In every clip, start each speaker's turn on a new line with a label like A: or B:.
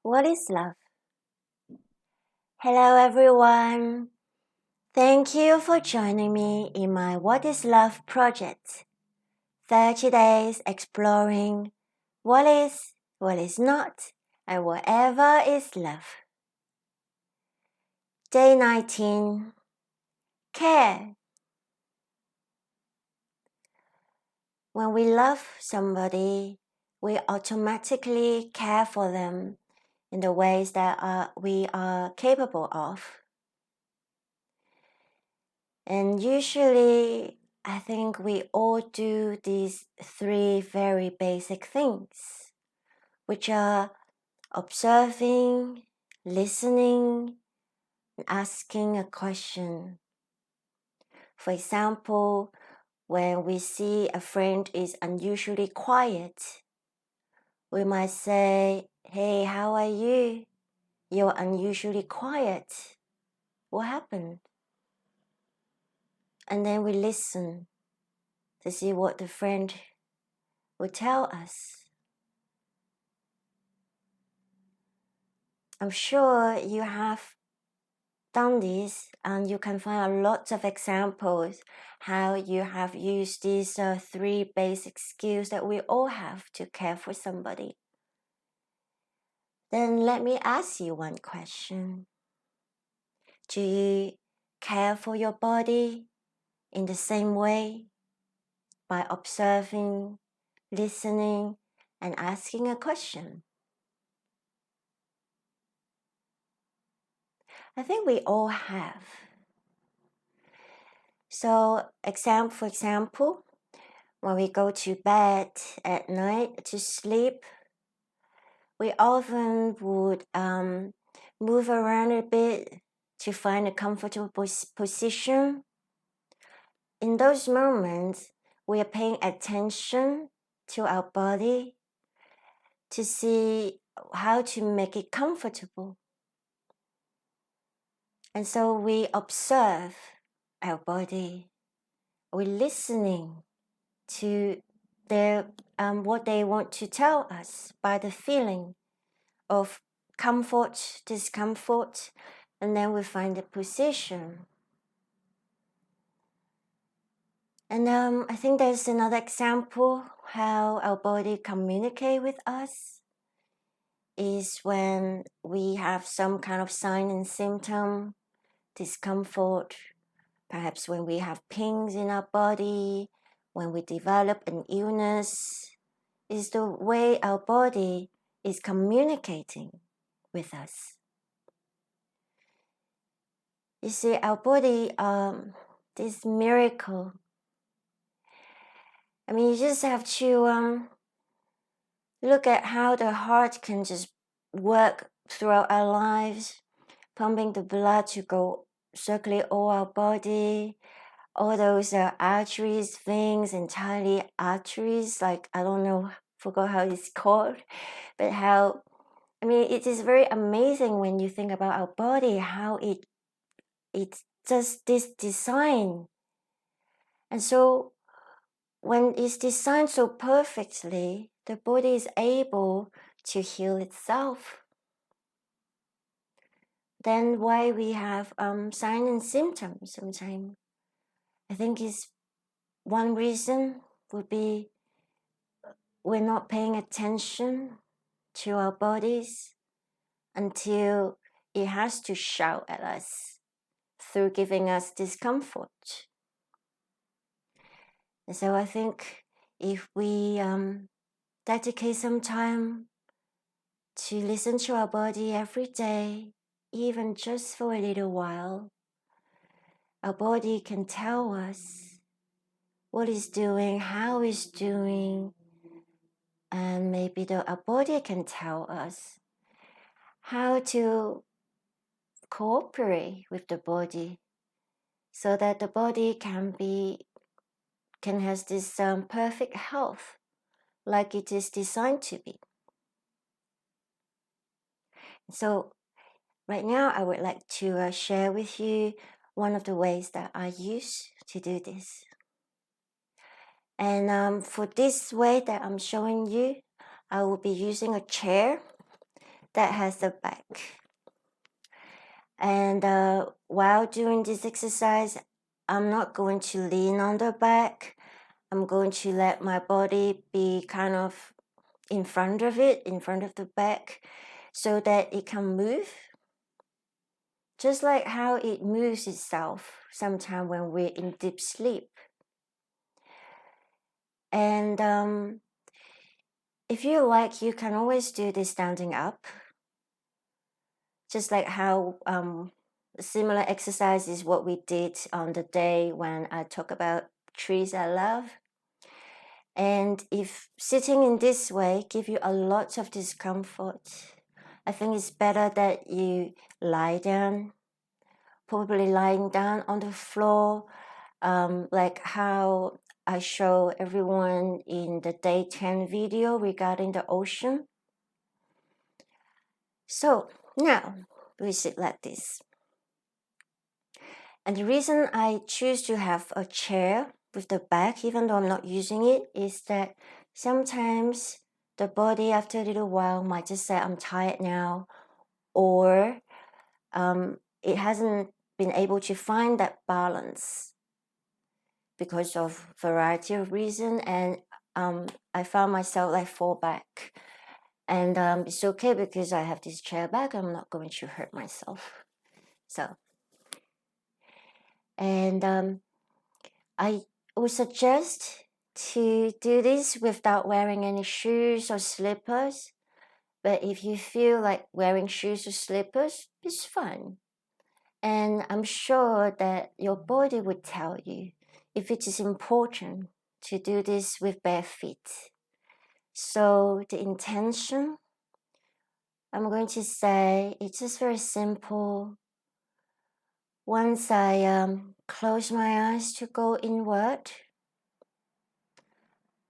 A: What is love? Hello, everyone. Thank you for joining me in my What is Love project. 30 days exploring what is not, and whatever is love. Day 19. Care. When we love somebody, we automatically care for them in the ways that we are capable of. And usually, I think we all do these three very basic things, which are observing, listening, and asking a question. For example, when we see a friend is unusually quiet, we might say, "Hey, how are you? You're unusually quiet. What happened?" And then we listen to see what the friend will tell us. I'm sure you have done this, and you can find a lot of examples how you have used these three basic skills that we all have to care for somebody. Then let me ask you one question. Do you care for your body in the same way by observing, listening, and asking a question? I think we all have. So, for example, when we go to bed at night to sleep, we often would move around a bit to find a comfortable position. In those moments, we are paying attention to our body to see how to make it comfortable. And so we observe our body. We're listening to what they want to tell us by the feeling of comfort, discomfort, and then we find the position. And I think there's another example how our body communicate with us is when we have some kind of sign and symptom, discomfort, perhaps when we have pains in our body, when we develop an illness, is the way our body is communicating with us. You see, our body, this miracle. I mean, you just have to look at how the heart can just work throughout our lives, pumping the blood to go circulate all our body, all those arteries, veins, entirely arteries, like, I don't know, forgot how it's called, but how, I mean, it is very amazing when you think about our body, how it's just this design. And so when it's designed so perfectly, the body is able to heal itself. Then why we have signs and symptoms sometimes, I think is one reason would be we're not paying attention to our bodies until it has to shout at us through giving us discomfort. And so I think if we dedicate some time to listen to our body every day, even just for a little while, our body can tell us what it's doing, how it's doing, and maybe our body can tell us how to cooperate with the body so that the body can have this perfect health like it is designed to be. So right now I would like to share with you one of the ways that I use to do this. And for this way that I'm showing you, I will be using a chair that has the back. And while doing this exercise, I'm not going to lean on the back. I'm going to let my body be kind of in front of it, in front of the back, so that it can move. Just like how it moves itself sometimes when we're in deep sleep. And if you like, you can always do this standing up. Just like how similar exercise is what we did on the day when I talk about trees I love. And if sitting in this way gives you a lot of discomfort, I think it's better that you lie down, probably lying down on the floor, like how I show everyone in the day 10 video regarding the ocean. So now we sit like this. And the reason I choose to have a chair with the back, even though I'm not using it, is that sometimes the body after a little while might just say, I'm tired now, or it hasn't been able to find that balance because of variety of reasons, and I found myself like fall back. And it's okay because I have this chair back, I'm not going to hurt myself. So, and I would suggest to do this without wearing any shoes or slippers. But if you feel like wearing shoes or slippers, it's fine. And I'm sure that your body would tell you if it is important to do this with bare feet. So the intention, I'm going to say, it's just very simple. Once I close my eyes to go inward,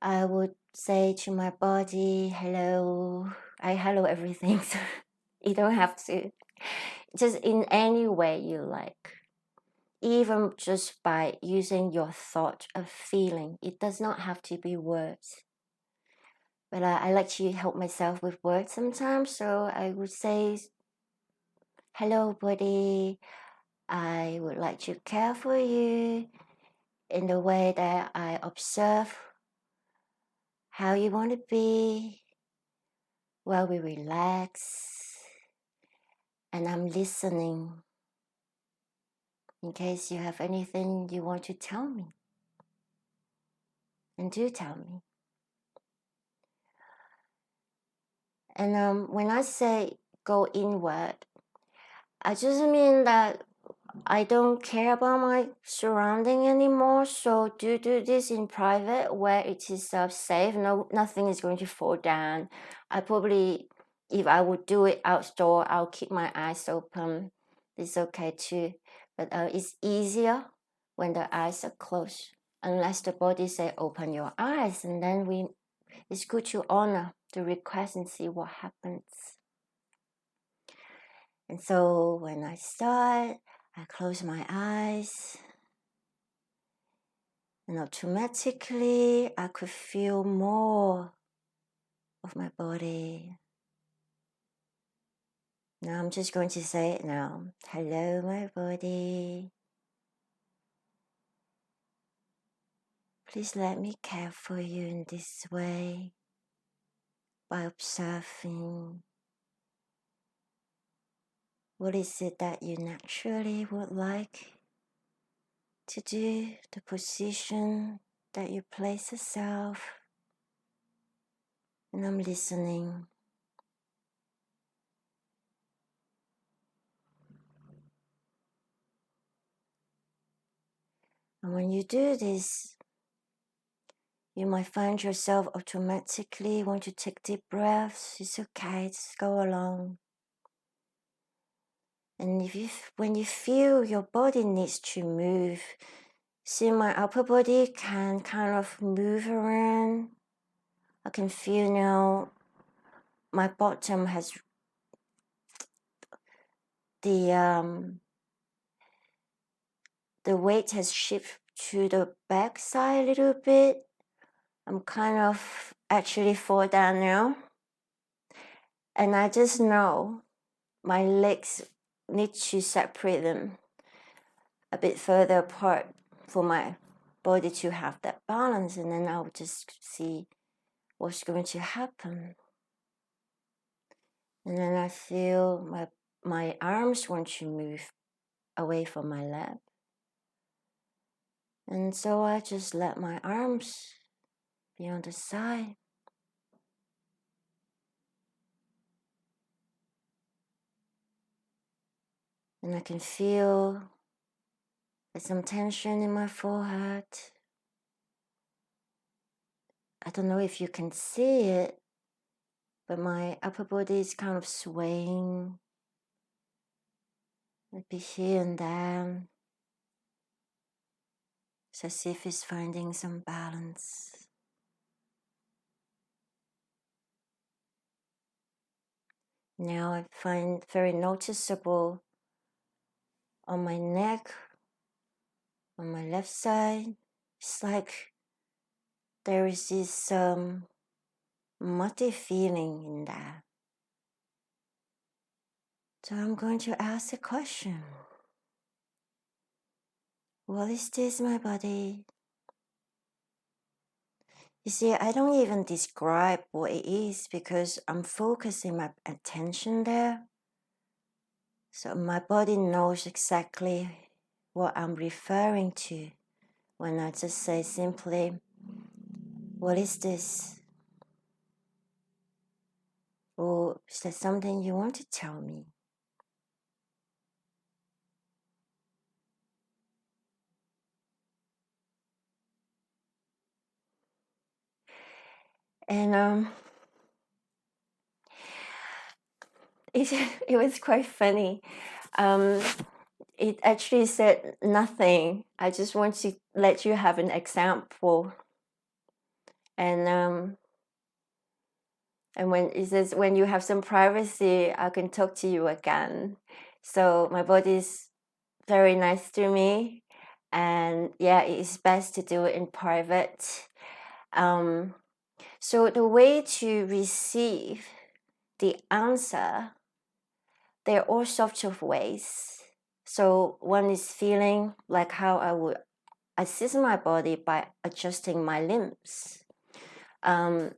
A: I would say to my body, hello. I hello everything, so you don't have to. Just in any way you like. Even just by using your thought of feeling. It does not have to be words. But I like to help myself with words sometimes, so I would say, hello body, I would like to care for you in the way that I observe how you want to be while we relax, and I'm listening in case you have anything you want to tell me, and do tell me. And when I say go inward, I just mean that I don't care about my surrounding anymore. So do this in private where it is safe. No, nothing is going to fall down. I probably, if I would do it outdoor, I'll keep my eyes open. It's okay too. But it's easier when the eyes are closed. Unless the body say open your eyes, and then it's good to honor the request and see what happens. And so when I start, I close my eyes, and automatically I could feel more of my body. Now I'm just going to say it now. Hello, my body. Please let me care for you in this way by observing what is it that you naturally would like to do, the position that you place yourself. And I'm listening. And when you do this, you might find yourself automatically want to take deep breaths. It's okay, just go along. And when you feel your body needs to move, see my upper body can kind of move around. I can feel now my bottom has the weight has shifted to the back side a little bit. I'm kind of actually fall down now. And I just know my legs need to separate them a bit further apart for my body to have that balance, and then I'll just see what's going to happen. And then I feel my arms want to move away from my lap. And so I just let my arms be on the side. And I can feel there's some tension in my forehead. I don't know if you can see it, but my upper body is kind of swaying, maybe here and there. It's as if it's finding some balance. Now I find very noticeable on my neck, on my left side. It's like there is this muddy feeling in there. So I'm going to ask a question. What is this, my body? You see, I don't even describe what it is because I'm focusing my attention there. So my body knows exactly what I'm referring to when I just say simply, what is this? Or is there something you want to tell me? And it was quite funny. It actually said nothing. I just want to let you have an example. And when it says when you have some privacy, I can talk to you again. So my body is very nice to me, and yeah, it is best to do it in private. So the way to receive the answer, there are all sorts of ways. So one is feeling like how I would assist my body by adjusting my limbs. And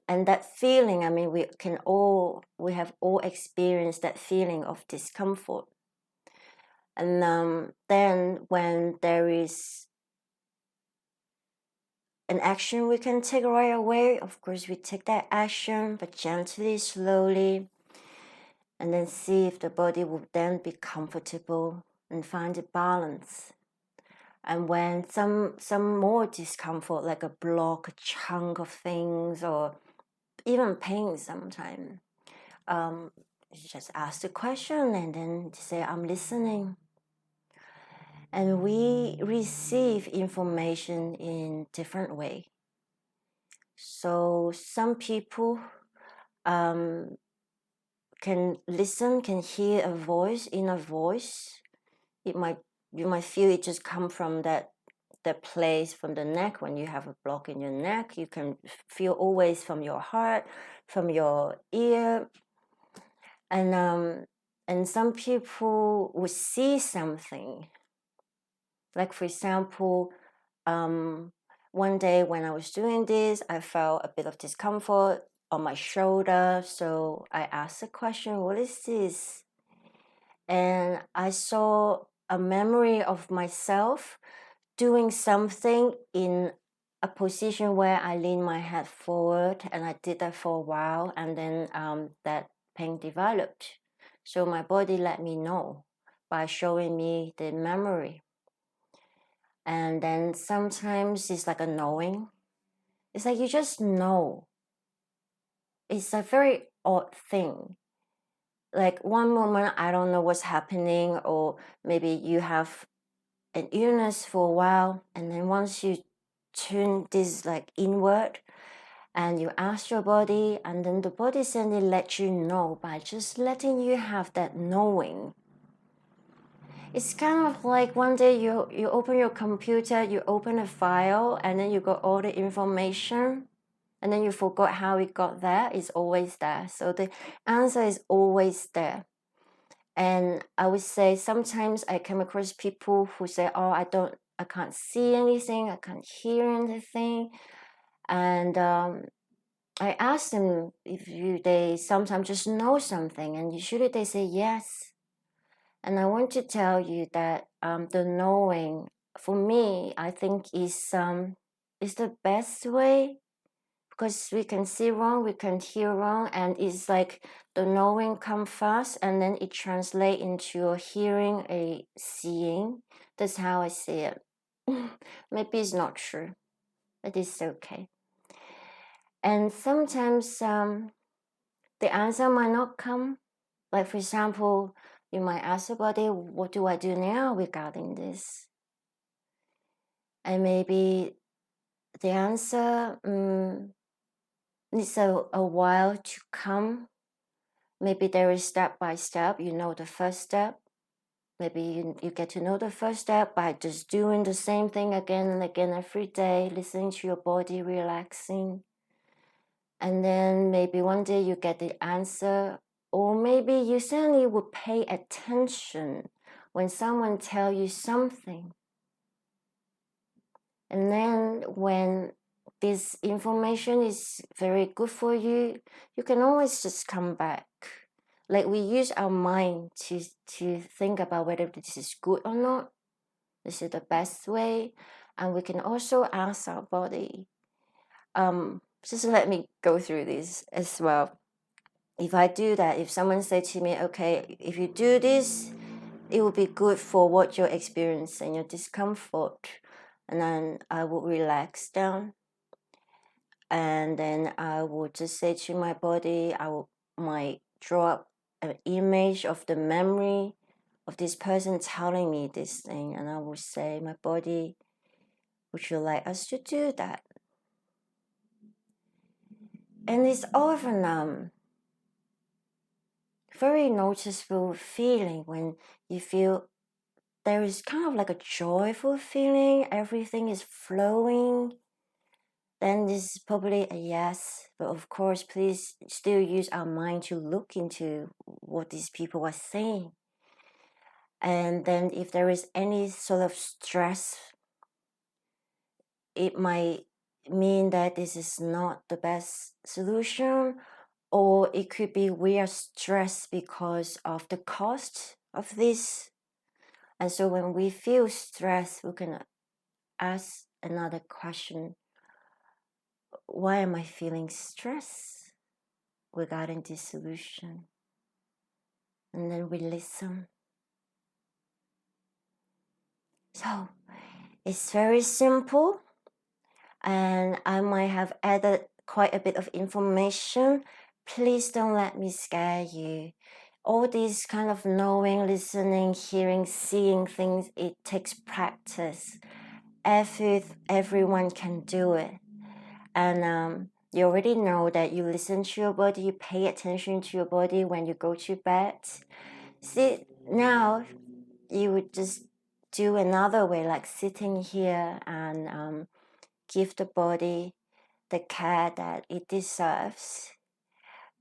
A: that feeling, I mean, we have all experienced that feeling of discomfort. And then when there is an action we can take right away, of course we take that action, but gently, slowly, and then see if the body will then be comfortable and find a balance. And when some more discomfort, like a block, a chunk of things, or even pain sometimes, you just ask the question and then say, I'm listening. And we receive information in different way. So some people can listen, can hear a voice, inner voice. You might feel it just come from that place from the neck. When you have a block in your neck, you can feel always from your heart, from your ear. And some people would see something. Like for example, one day when I was doing this, I felt a bit of discomfort on my shoulder. So I asked the question, what is this? And I saw a memory of myself doing something in a position where I lean my head forward, and I did that for a while, and then that pain developed. So my body let me know by showing me the memory. And then sometimes it's like a knowing. It's like you just know. It's a very odd thing. Like one moment, I don't know what's happening, or maybe you have an illness for a while, and then once you turn this like inward and you ask your body, and then the body suddenly lets you know by just letting you have that knowing. It's kind of like one day you open your computer, you open a file, and then you got all the information, and then you forgot how it got there. It's always there. So the answer is always there. And I would say sometimes I come across people who say, oh, I can't see anything, I can't hear anything. And I ask them if they sometimes just know something, and usually they say yes. And I want to tell you that the knowing, for me, I think is the best way, because we can see wrong, we can hear wrong, and it's like the knowing come fast, and then it translate into a hearing, a seeing. That's how I see it. Maybe it's not true, but it's okay. And sometimes the answer might not come. Like, for example, you might ask your body, what do I do now regarding this? And maybe the answer needs a while to come. Maybe there is step by step, you know the first step. Maybe you get to know the first step by just doing the same thing again and again every day, listening to your body, relaxing. And then maybe one day you get the answer, or maybe you suddenly would pay attention when someone tells you something. And then when this information is very good for you, you can always just come back. Like, we use our mind to think about whether this is good or not. This is the best way. And we can also ask our body. Just let me go through this as well. If I do that, if someone say to me, okay, if you do this, it will be good for what you're experiencing, your discomfort. And then I will relax down. And then I will just say to my body, might draw up an image of the memory of this person telling me this thing. And I will say, my body, would you like us to do that? And it's often very noticeable feeling when you feel there is kind of like a joyful feeling, everything is flowing. Then this is probably a yes. But of course, please still use our mind to look into what these people are saying. And then if there is any sort of stress, it might mean that this is not the best solution, or it could be we are stressed because of the cost of this. And so when we feel stressed, we can ask another question. Why am I feeling stressed regarding this solution? And then we listen. So it's very simple, and I might have added quite a bit of information. Please don't let me scare you. All these kind of knowing, listening, hearing, seeing things, it takes practice. Everyone can do it. And you already know that you listen to your body, you pay attention to your body when you go to bed. See, now you would just do another way, like sitting here and give the body the care that it deserves.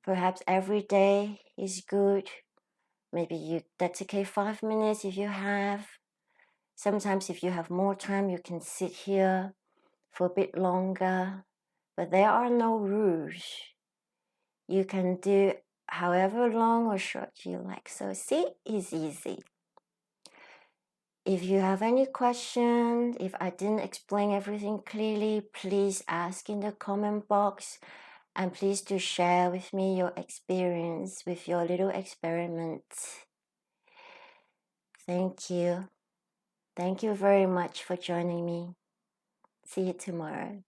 A: Perhaps every day is good. Maybe you dedicate 5 minutes if you have. Sometimes if you have more time, you can sit here for a bit longer. But there are no rules. You can do however long or short you like. So see, it's easy. If you have any questions, if I didn't explain everything clearly, please ask in the comment box. And please do share with me your experience with your little experiment. Thank you. Thank you very much for joining me. See you tomorrow.